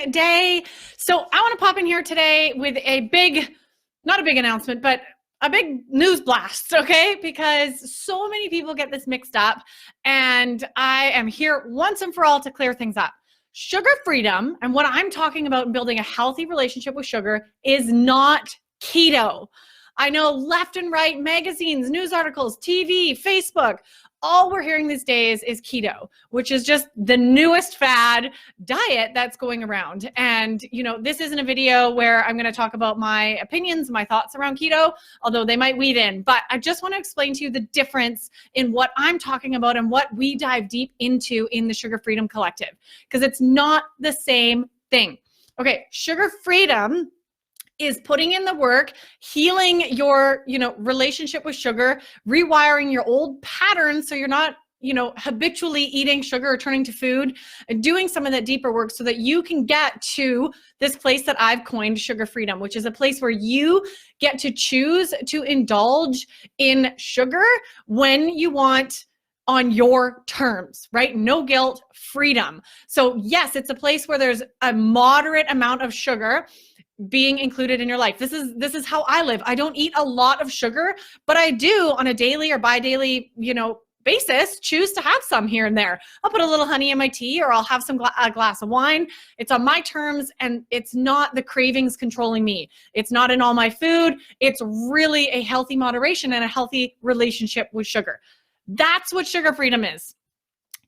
amazing day. So I want to pop in here today with not a big announcement, but a big news blast, okay? Because so many people get this mixed up, and I am here once and for all to clear things up. Sugar freedom, and what I'm talking about in building a healthy relationship with sugar, is not keto. I know left and right magazines, news articles, TV, Facebook, all we're hearing these days is keto, which is just the newest fad diet that's going around. And, this isn't a video where I'm going to talk about my opinions, my thoughts around keto, although they might weed in. But I just want to explain to you the difference in what I'm talking about and what we dive deep into in the Sugar Freedom Collective, because it's not the same thing. Okay, sugar freedom is putting in the work, healing your, relationship with sugar, rewiring your old patterns so you're not, habitually eating sugar or turning to food, and doing some of that deeper work so that you can get to this place that I've coined sugar freedom, which is a place where you get to choose to indulge in sugar when you want, on your terms, right? No guilt, freedom. So yes, it's a place where there's a moderate amount of sugar being included in your life. This is how I live. I don't eat a lot of sugar, but I do on a daily or bi-daily, basis, choose to have some here and there. I'll put a little honey in my tea, or I'll have a glass of wine. It's on my terms, and it's not the cravings controlling me. It's not in all my food. It's really a healthy moderation and a healthy relationship with sugar. That's what sugar freedom is.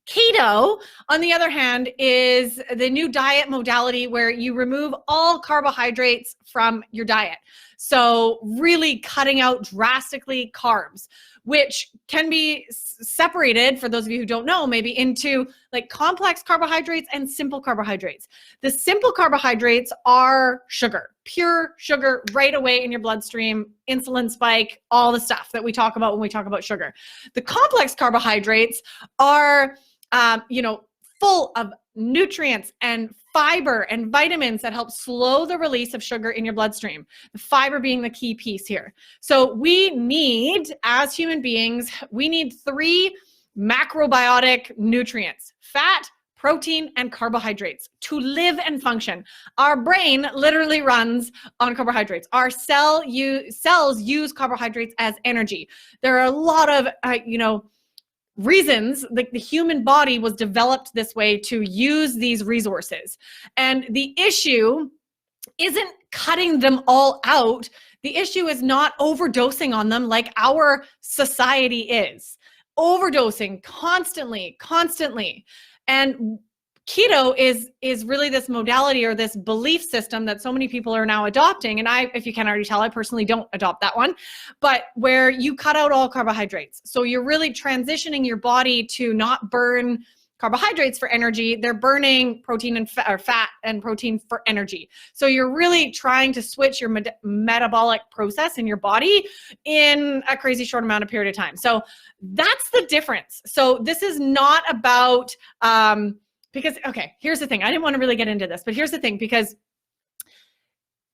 Keto, on the other hand, is the new diet modality where you remove all carbohydrates from your diet. So really cutting out drastically carbs, which can be separated, for those of you who don't know, maybe into like complex carbohydrates and simple carbohydrates. The simple carbohydrates are sugar, pure sugar right away in your bloodstream, insulin spike, all the stuff that we talk about when we talk about sugar. The complex carbohydrates are full of nutrients and fiber and vitamins that help slow the release of sugar in your bloodstream. The fiber being the key piece here. So we need, as human beings, we need 3 macrobiotic nutrients: fat, protein, and carbohydrates to live and function. Our brain literally runs on carbohydrates. Our cells use carbohydrates as energy. There are a lot of, reasons like the human body was developed this way to use these resources. And the issue isn't cutting them all out. The issue is not overdosing on them like our society is. Overdosing constantly. And keto is really this modality or this belief system that so many people are now adopting. And if you can't already tell, I personally don't adopt that one, but where you cut out all carbohydrates. So you're really transitioning your body to not burn carbohydrates for energy. They're burning protein and fat and protein for energy. So you're really trying to switch your metabolic process in your body in a crazy short amount of period of time. So that's the difference. So this is not about, because, okay, here's the thing. I didn't want to really get into this, but here's the thing, because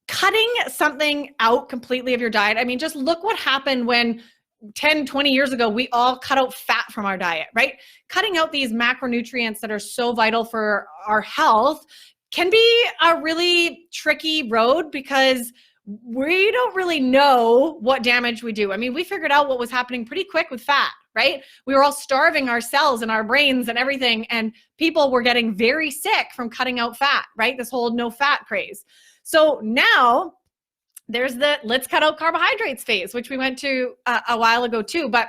cutting something out completely of your diet, I mean, just look what happened when 10, 20 years ago, we all cut out fat from our diet, right? Cutting out these macronutrients that are so vital for our health can be a really tricky road, because we don't really know what damage we do. I mean, we figured out what was happening pretty quick with fat, right? We were all starving our cells and our brains and everything, and people were getting very sick from cutting out fat, right? This whole no fat craze. So now there's the let's cut out carbohydrates phase, which we went to a while ago too, but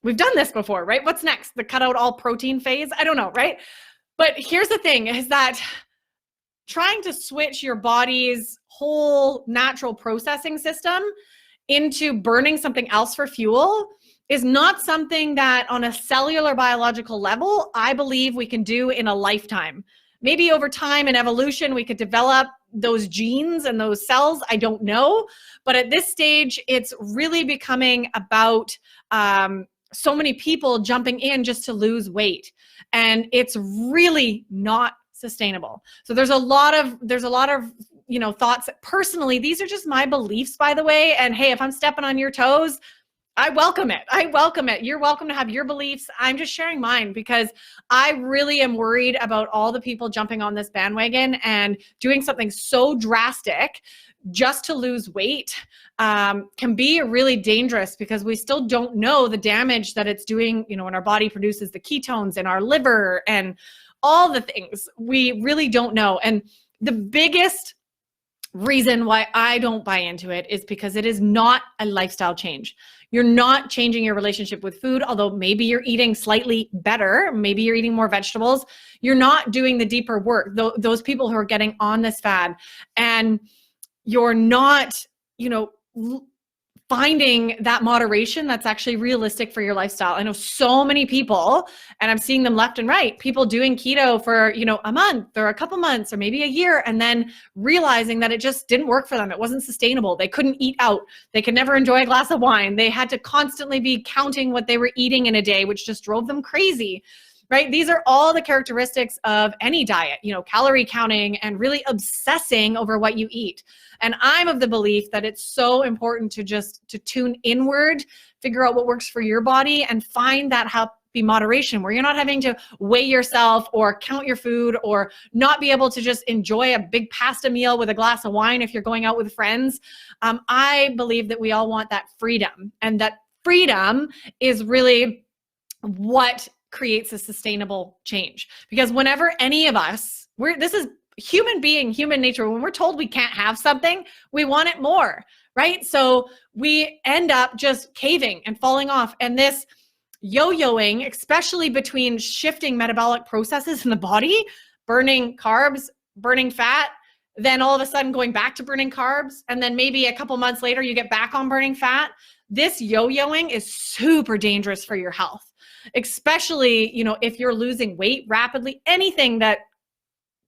we've done this before, right? What's next? The cut out all protein phase? I don't know, right? But here's the thing, is that trying to switch your body's whole natural processing system into burning something else for fuel is not something that on a cellular biological level, I believe we can do in a lifetime. Maybe over time in evolution, we could develop those genes and those cells. I don't know. But at this stage, it's really becoming about so many people jumping in just to lose weight. And it's really not sustainable. So there's a lot of thoughts. Personally, these are just my beliefs, by the way. And hey, if I'm stepping on your toes, I welcome it. I welcome it. You're welcome to have your beliefs. I'm just sharing mine because I really am worried about all the people jumping on this bandwagon and doing something so drastic just to lose weight. Can be really dangerous because we still don't know the damage that it's doing, when our body produces the ketones in our liver and all the things. We really don't know. And the biggest reason why I don't buy into it is because it is not a lifestyle change. You're not changing your relationship with food, although maybe you're eating slightly better, maybe you're eating more vegetables. You're not doing the deeper work. Those people who are getting on this fad, and you're not, finding that moderation that's actually realistic for your lifestyle. I know so many people, and I'm seeing them left and right, people doing keto for, a month or a couple months or maybe a year, and then realizing that it just didn't work for them. It wasn't sustainable. They couldn't eat out. They could never enjoy a glass of wine. They had to constantly be counting what they were eating in a day, which just drove them crazy. Right? These are all the characteristics of any diet, calorie counting and really obsessing over what you eat. And I'm of the belief that it's so important to tune inward, figure out what works for your body, and find that happy moderation where you're not having to weigh yourself or count your food or not be able to just enjoy a big pasta meal with a glass of wine if you're going out with friends. I believe that we all want that freedom, and that freedom is really what creates a sustainable change. Because whenever any of us, this is human nature, when we're told we can't have something, we want it more, right? So we end up just caving and falling off. And this yo-yoing, especially between shifting metabolic processes in the body, burning carbs, burning fat, then all of a sudden going back to burning carbs, and then maybe a couple months later you get back on burning fat. This yo-yoing is super dangerous for your health. Especially, if you're losing weight rapidly. Anything that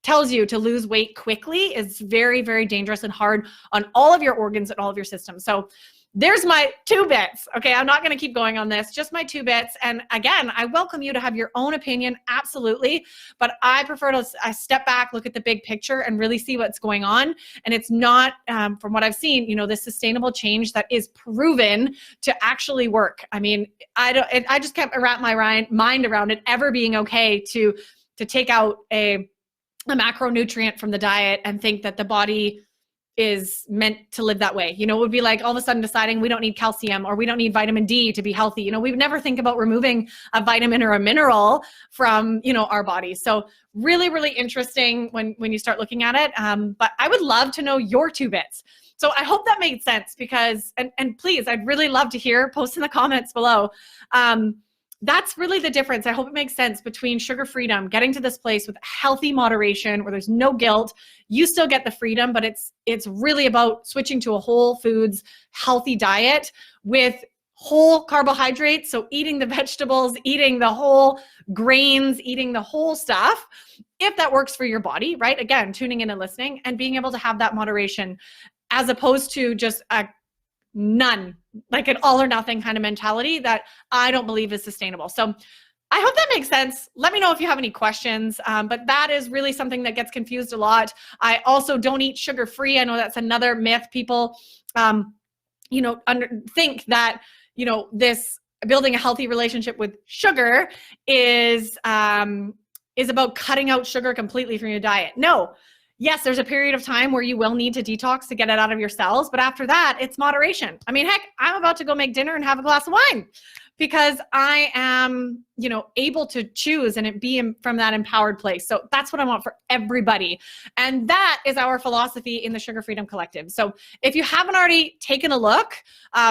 tells you to lose weight quickly is very, very dangerous and hard on all of your organs and all of your systems. So there's my 2 bits. Okay, I'm not going to keep going on this, just my 2 bits. And again, I welcome you to have your own opinion, absolutely. But I prefer to step back, look at the big picture, and really see what's going on. And it's not, from what I've seen, this sustainable change that is proven to actually work. I mean, I just can't wrap my mind around it ever being okay to take out a macronutrient from the diet and think that the body is meant to live that way. It would be like all of a sudden deciding we don't need calcium or we don't need vitamin D to be healthy. We would never think about removing a vitamin or a mineral from, our body. So really, really interesting when you start looking at it. But I would love to know your 2 bits. So I hope that made sense because, and please, I'd really love to hear, post in the comments below. That's really the difference. I hope it makes sense between sugar freedom, getting to this place with healthy moderation where there's no guilt. You still get the freedom, but it's really about switching to a whole foods, healthy diet with whole carbohydrates. So eating the vegetables, eating the whole grains, eating the whole stuff, if that works for your body, right? Again, tuning in and listening and being able to have that moderation as opposed to just none, like an all or nothing kind of mentality that I don't believe is sustainable. So I hope that makes sense. Let me know if you have any questions, but that is really something that gets confused a lot. I also don't eat sugar-free. I know that's another myth. People, think that, this building a healthy relationship with sugar is about cutting out sugar completely from your diet. No. Yes, there's a period of time where you will need to detox to get it out of your cells. But after that, it's moderation. I mean, heck, I'm about to go make dinner and have a glass of wine because I am, able to choose and it be from that empowered place. So that's what I want for everybody. And that is our philosophy in the Sugar Freedom Collective. So if you haven't already taken a look,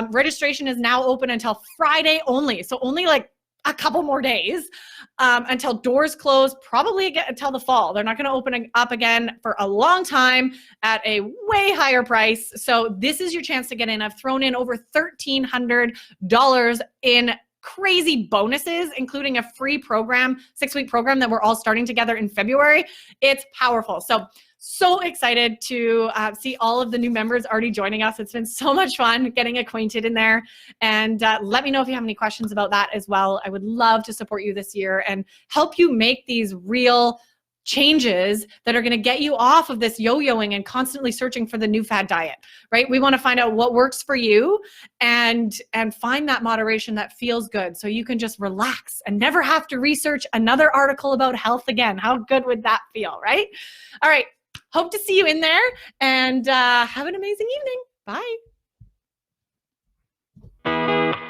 registration is now open until Friday only. So only like a couple more days until doors close, probably again until the fall. They're not going to open up again for a long time at a way higher price. So this is your chance to get in. I've thrown in over $1,300 in crazy bonuses, including a free program, 6-week program that we're all starting together in February. It's powerful. So excited to see all of the new members already joining us. It's been so much fun getting acquainted in there. And let me know if you have any questions about that as well. I would love to support you this year and help you make these real changes that are going to get you off of this yo-yoing and constantly searching for the new fad diet, right? We want to find out what works for you and find that moderation that feels good so you can just relax and never have to research another article about health again. How good would that feel, right? All right. Hope to see you in there, and have an amazing evening. Bye.